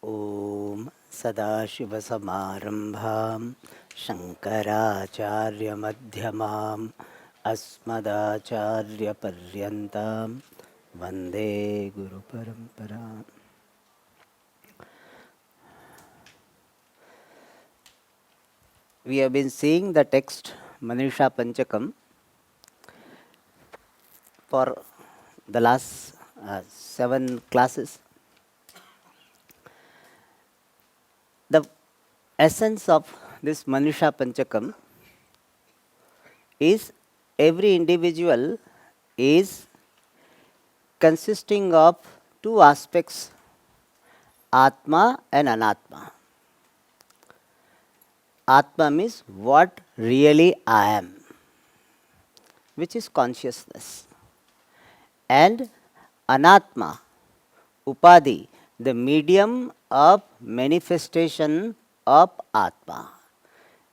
ॐ सदाशिवसमारम्भां शङ्कराचार्यमध्यमाम् अस्मदाचार्यपर्यन्तां वन्दे गुरुपरम्पराम्. We have been seeing the text Manisha Panchakam for the last 7 classes. The essence of this Manisha Panchakam is every individual is consisting of 2 aspects, Atma and Anatma. Atma means what really I am, which is consciousness. And Anatma, Upadhi, the medium of manifestation of Atma,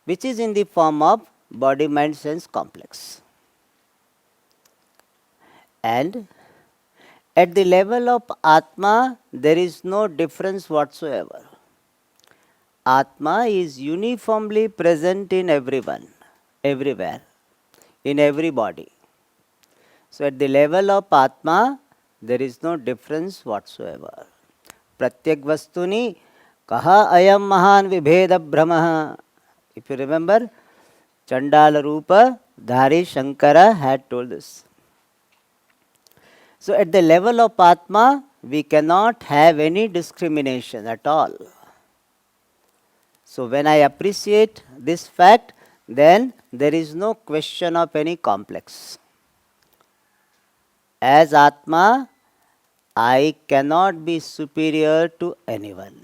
which is in the form of body, mind, sense complex. And at the level of Atma, there is no difference whatsoever. Atma is uniformly present in everyone, everywhere, in every body. So at the level of Atma, there is no difference whatsoever. Pratyek vastuni kaha ayam mahan vibheda brahmaha. If you remember, Chandala Rupa Dhari Shankara had told this. So at the level of Atma, we cannot have any discrimination at all. So when I appreciate this fact, then there is no question of any complex. As Atma, I cannot be superior to anyone,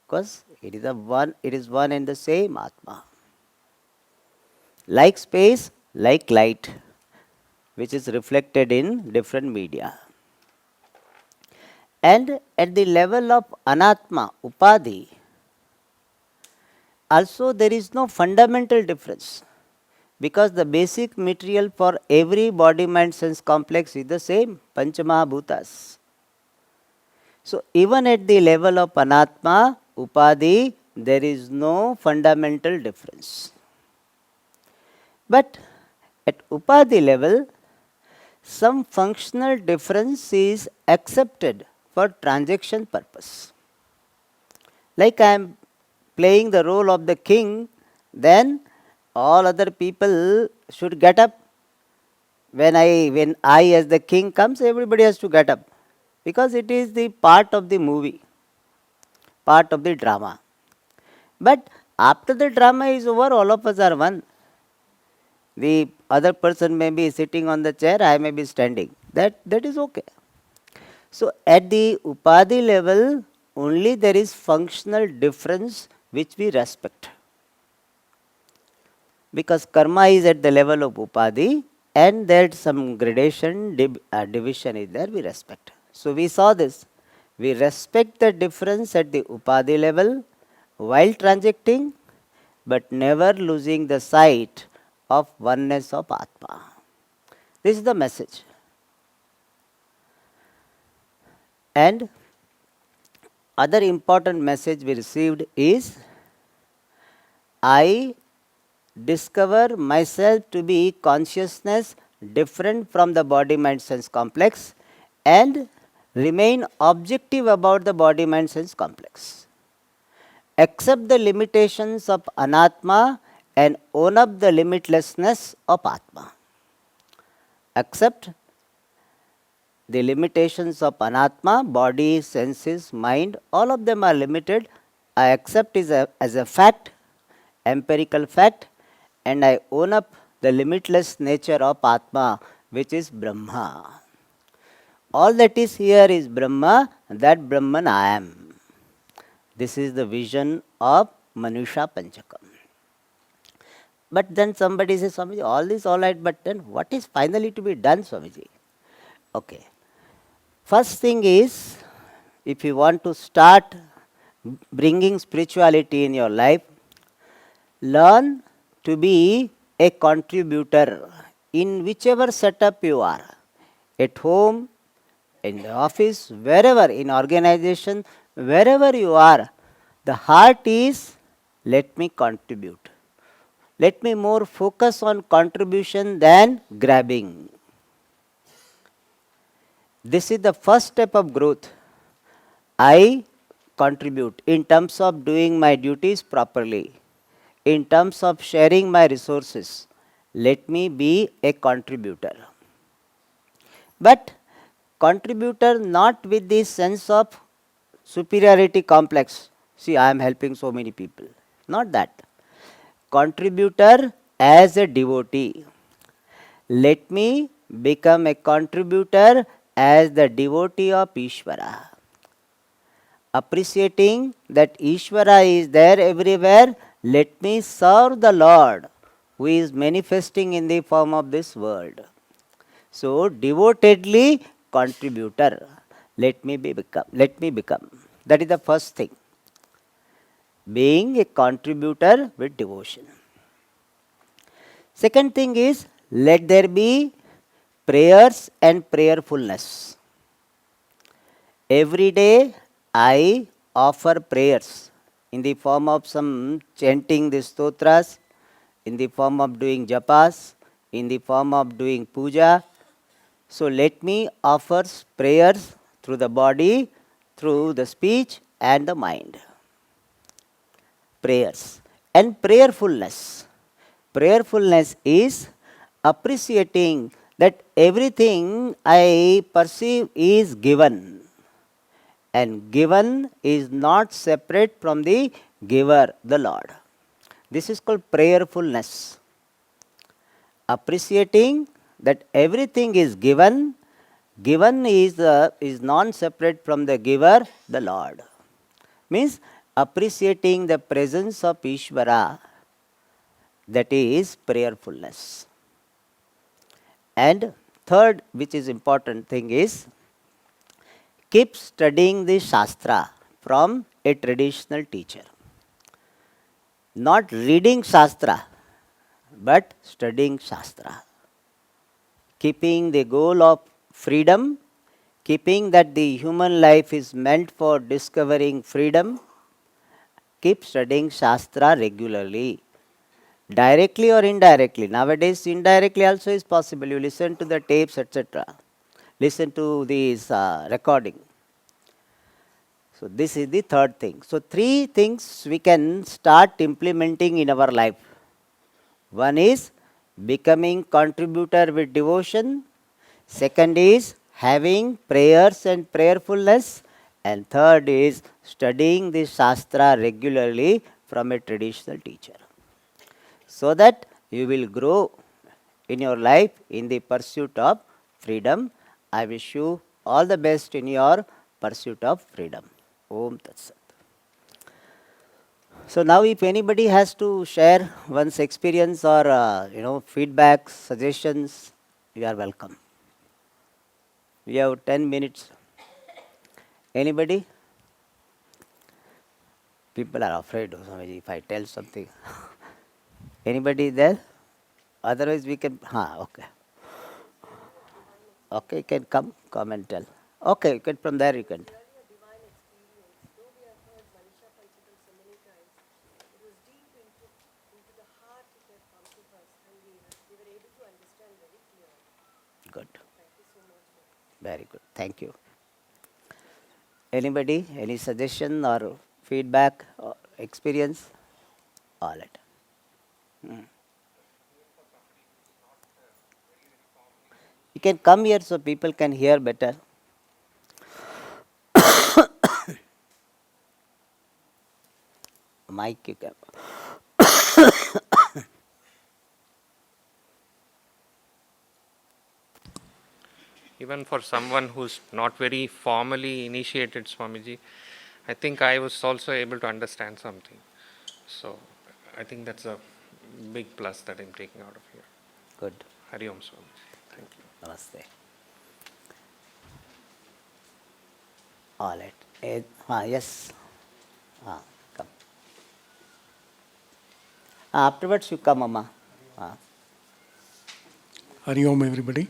because it is one and the same Atma. Like space, like light, which is reflected in different media. And at the level of Anatma, Upadhi, also there is no fundamental difference, because the basic material for every body, mind, sense complex is the same, Panchamahabhutas. So even at the level of Anatma, Upadhi, there is no fundamental difference. But at Upadhi level, some functional difference is accepted for transaction purpose. Like I am playing the role of the king, then all other people should get up. When I as the king comes, everybody has to get up, because it is the part of the movie, part of the drama. But after the drama is over, all of us are one. The other person may be sitting on the chair, I may be standing. That is okay. So at the Upadhi level, only there is functional difference which we respect. Because karma is at the level of Upadhi, and there's some gradation, division is there, we respect. So we saw this. We respect the difference at the Upadhi level while transacting, but never losing the sight of oneness of Atma. This is the message. And other important message we received is, I discover myself to be consciousness different from the body, mind, sense complex, and remain objective about the body, mind, sense complex. Accept the limitations of Anatma and own up the limitlessness of Atma. Accept the limitations of Anatma, body, senses, mind, all of them are limited. I accept it as a fact, empirical fact, and I own up the limitless nature of Atma, which is Brahma. All that is here is Brahma, that Brahman I am. This is the vision of Manisha Panchakam. But then somebody says, Swamiji, all this all right, but then what is finally to be done, Swamiji? Okay. First thing is, if you want to start bringing spirituality in your life, learn to be a contributor in whichever setup you are. At home, in the office, wherever, in organization, Wherever you are, the heart is, let me contribute. Let me more focus on contribution than grabbing. This is the first step of growth. I contribute in terms of doing my duties properly, in terms of sharing my resources. Let me be a contributor. But contributor not with this sense of superiority complex. See, I am helping so many people. Not that. Contributor as a devotee. Let me become a contributor as the devotee of Ishvara. Appreciating that Ishvara is there everywhere, let me serve the Lord who is manifesting in the form of this world. So, devotedly contributor, let me become. That is the first thing. Being a contributor with devotion. Second thing is, let there be prayers and prayerfulness. Every day I offer prayers in the form of some chanting the stotras, in the form of doing japas, in the form of doing puja. So let me offer prayers through the body, through the speech and the mind. Prayers and prayerfulness. Prayerfulness is appreciating that everything I perceive is given. And given is not separate from the giver, the Lord. This is called prayerfulness. Appreciating that everything is given, given is non-separate from the giver, the Lord. Means appreciating the presence of Ishvara, that is prayerfulness. And third, which is important thing is, keep studying the Shastra from a traditional teacher. Not reading Shastra, but studying Shastra. Keeping the goal of freedom, keeping that the human life is meant for discovering freedom, keep studying Shastra regularly. Directly or indirectly. Nowadays, indirectly also is possible. You listen to the tapes, etc. Listen to these recording. So this is the third thing. So three things we can start implementing in our life. One is becoming contributor with devotion. Second is having prayers and prayerfulness. And third is studying the Shastra regularly from a traditional teacher. So that you will grow in your life in the pursuit of freedom. I wish you all the best in your pursuit of freedom. Om Tat Sat. So now if anybody has to share one's experience or feedback, suggestions, you are welcome. We have 10 minutes. Anybody? People are afraid, Swamiji, if I tell something. Anybody there? Otherwise we can, okay. Okay, you can come and tell. Okay, you can, from there you can. Good. Very good. Thank you. Anybody? Any suggestion or feedback or experience? All it. You can come here so people can hear better. Mic you can. Even for someone who's not very formally initiated, Swamiji, I think I was also able to understand something. So I think that's a big plus that I'm taking out of here. Good. Hari Om Swamiji. Thank you. Namaste. All right. Yes. Come. Afterwards you come, Amma. Hari Om, everybody.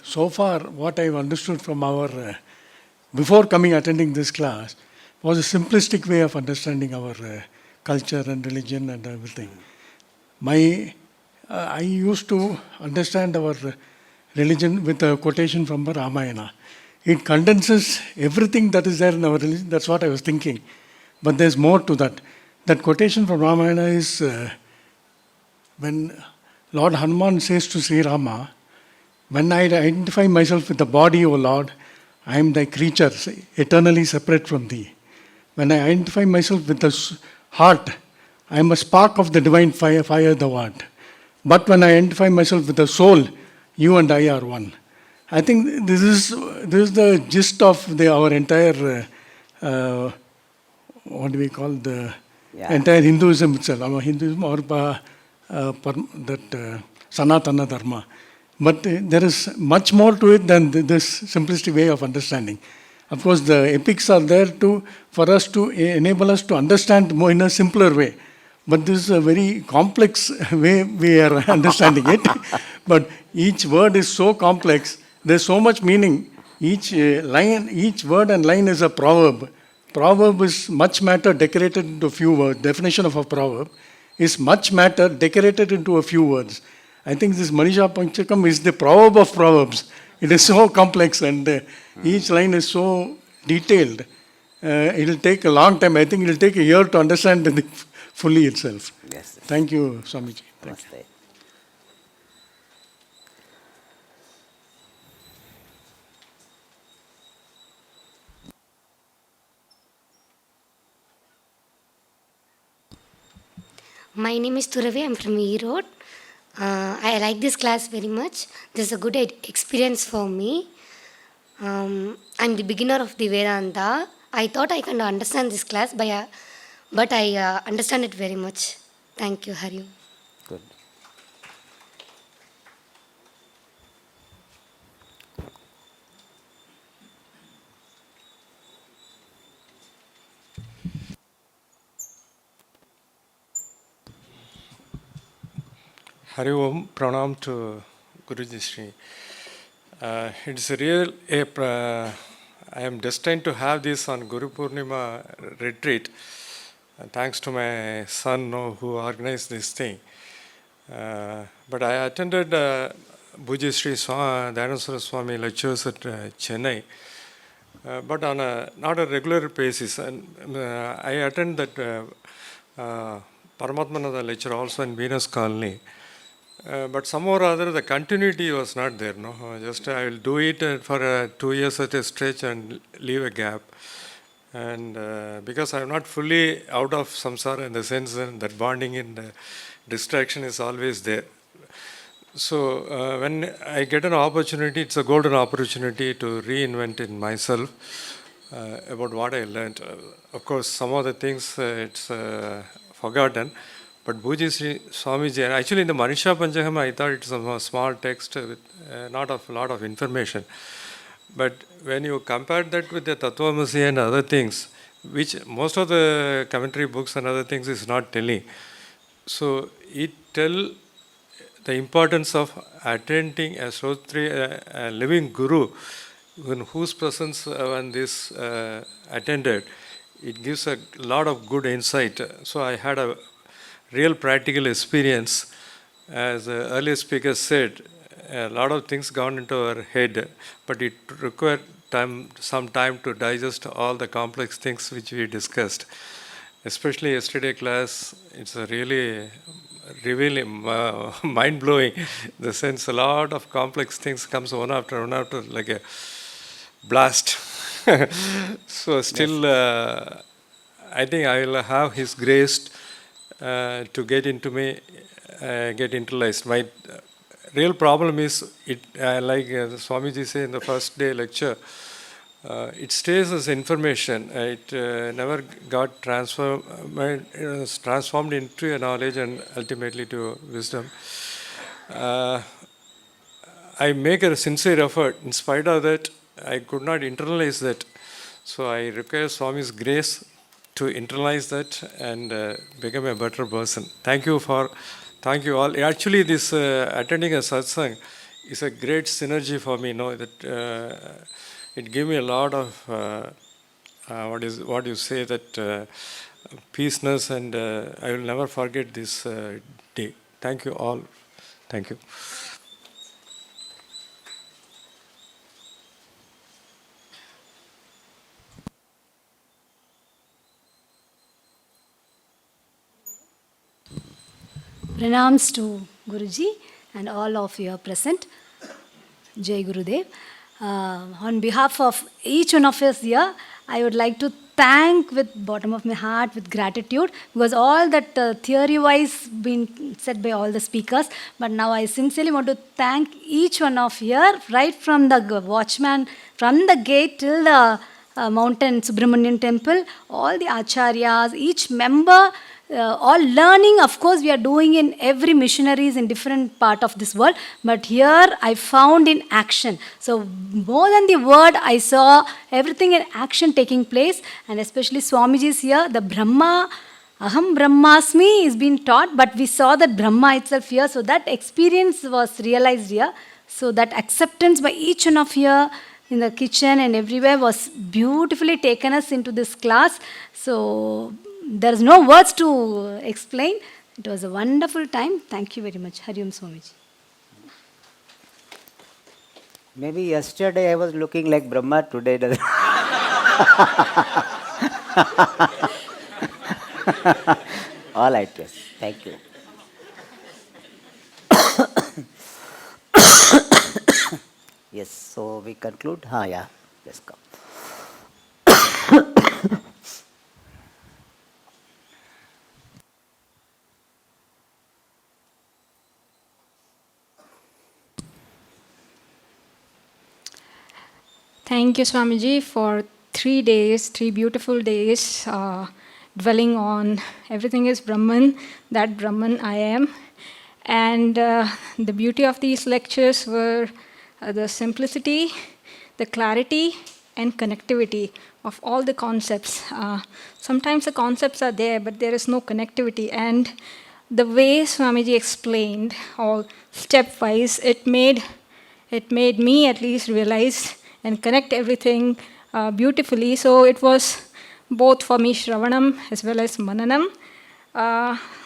So far, what I've understood from our, before coming attending this class, was a simplistic way of understanding our culture and religion and everything. I used to understand our religion with a quotation from the Ramayana. It condenses everything that is there in our religion. That's what I was thinking. But there's more to that. That quotation from Ramayana is when Lord Hanuman says to Sri Rama, when I identify myself with the body, O Lord, I am thy creature, eternally separate from thee. When I identify myself with the heart, I am a spark of the divine fire, fire thou art. But when I identify myself with the soul, you and I are one. I think this is the gist of our entire, what do we call the Yeah. entire Hinduism itself, Hinduism or Sanatana Dharma. But there is much more to it than this simplistic way of understanding. Of course, the epics are there for us to enable us to understand more in a simpler way. But this is a very complex way we are understanding it. But each word is so complex, there's so much meaning. Each line, each word and line is a proverb. Proverb is much matter decorated into a few words. Definition of a proverb is much matter decorated into a few words. I think this Manisha Panchakam is the proverb of proverbs. It is so complex and each line is so detailed. It will take a long time. I think it will take a year to understand it fully itself. Yes. Thank you, Swamiji. Thank you. Namaste. My name is Thuravi. I'm from Erode. I like this class very much. This is a good experience for me. I'm the beginner of the Vedanta. I thought I can understand this class, but I understand it very much. Thank you, Hari. Good. Hari Om, Pranam to Guruji Shri. It's a real, I am destined to have this on Guru Purnima retreat, thanks to my son who organized this thing. But I attended Bhuji Sri Dayanaswara Swami lectures at Chennai, but on not a regular basis. And I attend that Paramatmananda lecture also in Venus Colony. But somehow or other the continuity was not there. Just I will do it for 2 years at a stretch and leave a gap. And because I am not fully out of samsara in the sense that bonding and distraction is always there. So when I get an opportunity, it's a golden opportunity to reinvent in myself about what I learned. Of course, some of the things it's forgotten. But Bhuji Sri Swamiji, actually in the Manisha Panchakam, I thought it's a small text with not a lot of information. But when you compare that with the Tattvamasi and other things, which most of the commentary books and other things is not telling. So it tell the importance of attending a Sotri, a living Guru, in whose presence when this attended, it gives a lot of good insight. So I had a real practical experience. As the earlier speaker said, a lot of things gone into our head, but it required some time to digest all the complex things which we discussed. Especially yesterday class, it's a really revealing, mind-blowing. The sense a lot of complex things comes one after like a blast. So still, I think I will have His grace to get into me, get internalized. My real problem is, like Swamiji said in the first day lecture, it stays as information. It never got transformed into a knowledge and ultimately to wisdom. I make a sincere effort. In spite of that, I could not internalize that. So I require Swami's grace to internalize that and become a better person. Thank you all. Actually, this attending a satsang is a great synergy for me. That it gave me a lot of what you say, that peaceness, and I will never forget this day. Thank you all. Thank you. Pranams to Guruji and all of you are present. Jai Gurudev. On behalf of each one of us here, I would like to thank with bottom of my heart with gratitude, because all that theory wise been said by all the speakers, but now I sincerely want to thank each one of here, right from the watchman from the gate till the mountain Subramanian temple, all the acharyas, each member, all learning. Of course we are doing in every missionaries in different part of this world, but here I found in action. So more than the word, I saw everything in action taking place, and especially Swamiji is here. The Brahma, Aham Brahmasmi is being taught, but we saw that Brahma itself here, so that experience was realized here. So that acceptance by each one of here in the kitchen and everywhere was beautifully taken us into this class. So there's no words to explain. It was a wonderful time. Thank you very much. Hari Om Swamiji. Maybe yesterday I was looking like Brahma, today doesn't. All right, yes. Thank you. Yes, so we conclude. Yeah, let's come. Thank you, Swamiji, for 3 days, 3 beautiful days, dwelling on everything is Brahman, that Brahman I am. And the beauty of these lectures were the simplicity, the clarity, and connectivity of all the concepts. Sometimes the concepts are there, but there is no connectivity. And the way Swamiji explained, all stepwise, it made me at least realize and connect everything beautifully. So it was both for me Shravanam as well as Mananam.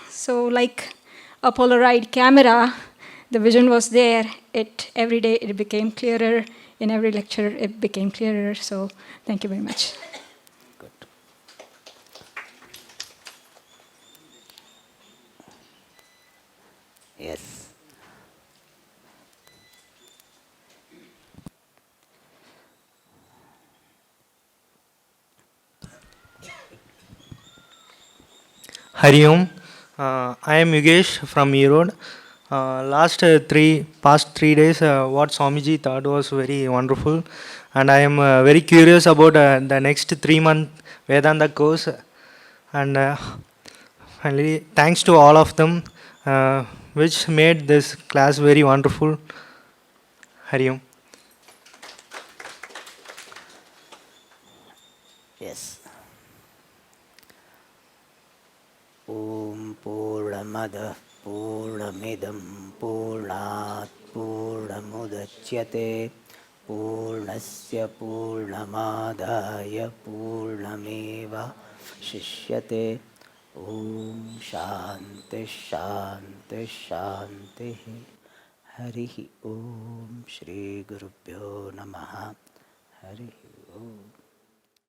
So like a Polaroid camera, the vision was there. Every day it became clearer. In every lecture it became clearer. So thank you very much. Good. Yes. Hari Om. I am Yugesh from Erode. Past 3 days, what Swamiji taught was very wonderful, and I am very curious about the next 3 month Vedanta course. And finally, thanks to all of them, which made this class very wonderful. Hari Om. Yes. Om Purnamada Purnamidam Purnat Purnamudachyate Purnasya Purnamadaya Purnameva Shishyate. Om Shanti Shanti Shanti. Hari Om Shri Gurubhyo Namaha. Hari Om.